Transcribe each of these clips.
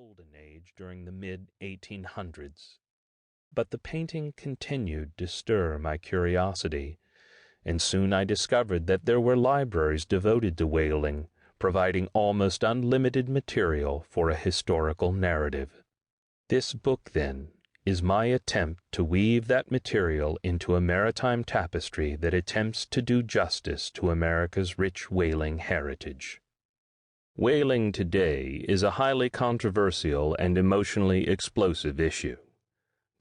golden age during the mid-1800s, but the painting continued to stir my curiosity, and soon I discovered that there were libraries devoted to whaling, providing almost unlimited material for a historical narrative. This book, then, is my attempt to weave that material into a maritime tapestry that attempts to do justice to America's rich whaling heritage. Whaling today is a highly controversial and emotionally explosive issue.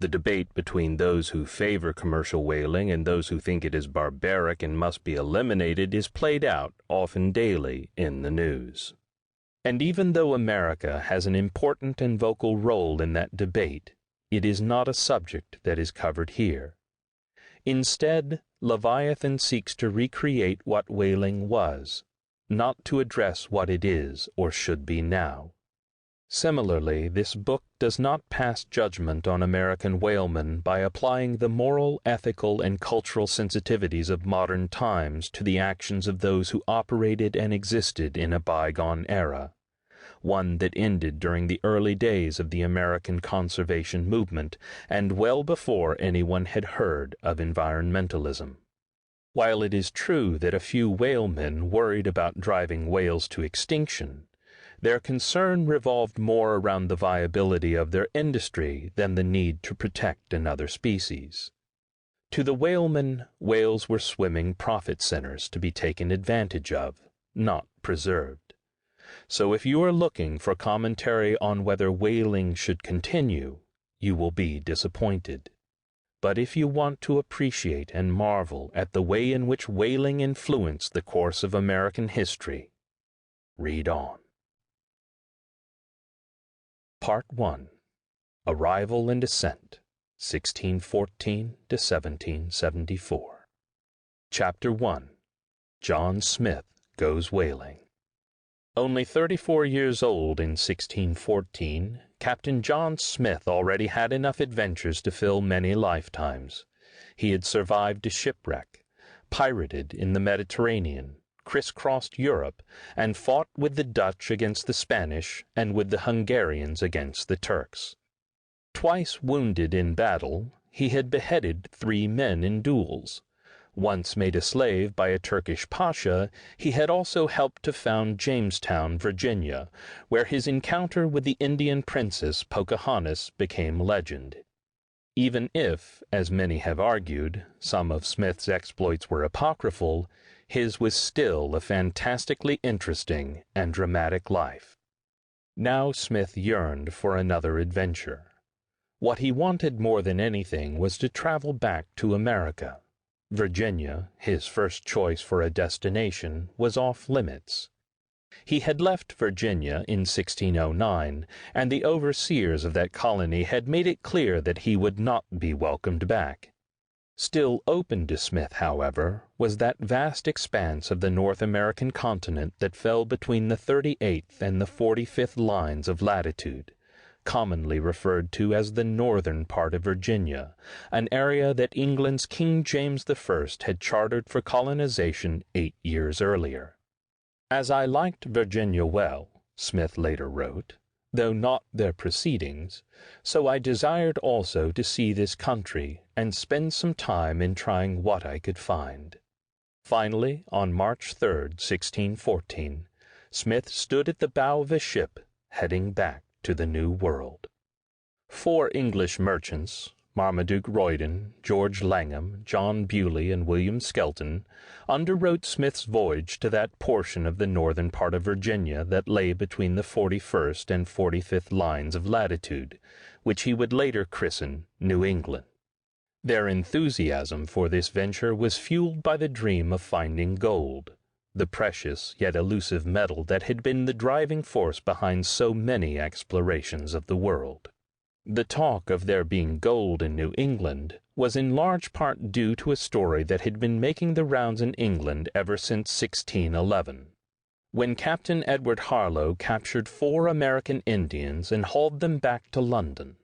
The debate between those who favor commercial whaling and those who think it is barbaric and must be eliminated is played out often daily in the news. And even though America has an important and vocal role in that debate, it is not a subject that is covered here. Instead, Leviathan seeks to recreate what whaling was, not to address what it is or should be now. Similarly, this book does not pass judgment on American whalemen by applying the moral, ethical, and cultural sensitivities of modern times to the actions of those who operated and existed in a bygone era, one that ended during the early days of the American conservation movement and well before anyone had heard of environmentalism. While it is true that a few whalemen worried about driving whales to extinction, their concern revolved more around the viability of their industry than the need to protect another species. To the whalemen, whales were swimming profit centers to be taken advantage of, not preserved. So if you are looking for commentary on whether whaling should continue, you will be disappointed. But if you want to appreciate and marvel at the way in which whaling influenced the course of American history, read on. Part 1. Arrival and Ascent, 1614 to 1774. Chapter 1. John Smith Goes Whaling. Only 34 years old in 1614, Captain John Smith already had enough adventures to fill many lifetimes. He had survived a shipwreck, pirated in the Mediterranean, crisscrossed Europe, and fought with the Dutch against the Spanish and with the Hungarians against the Turks. Twice wounded in battle, he had beheaded 3 men in duels. Once made a slave by a Turkish pasha, he had also helped to found Jamestown, Virginia, where his encounter with the Indian princess Pocahontas became legend. Even if, as many have argued, some of Smith's exploits were apocryphal, his was still a fantastically interesting and dramatic life. Now Smith yearned for another adventure. What he wanted more than anything was to travel back to America. Virginia, his first choice for a destination, was off limits. He had left Virginia in 1609, and the overseers of that colony had made it clear that he would not be welcomed back. Still open to Smith, however, was that vast expanse of the North American continent that fell between the 38th and the 45th lines of latitude, commonly referred to as the northern part of Virginia, an area that England's King James I had chartered for colonization 8 years earlier. As I liked Virginia well, Smith later wrote, though not their proceedings, so I desired also to see this country and spend some time in trying what I could find. Finally, on March 3rd, 1614, Smith stood at the bow of a ship heading back to the New World. 4 English merchants, Marmaduke Royden, George Langham, John Bewley, and William Skelton, underwrote Smith's voyage to that portion of the northern part of Virginia that lay between the 41st and 45th lines of latitude, which he would later christen New England. Their enthusiasm for this venture was fueled by the dream of finding gold, the precious yet elusive metal that had been the driving force behind so many explorations of the world. The talk of there being gold in New England was in large part due to a story that had been making the rounds in England ever since 1611, when Captain Edward Harlow captured 4 American Indians and hauled them back to London.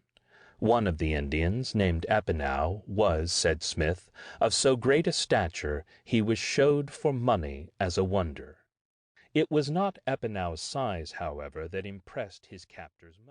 One of the Indians, named Epinow, was, said Smith, of so great a stature he was showed for money as a wonder. It was not Epinow's size, however, that impressed his captors most.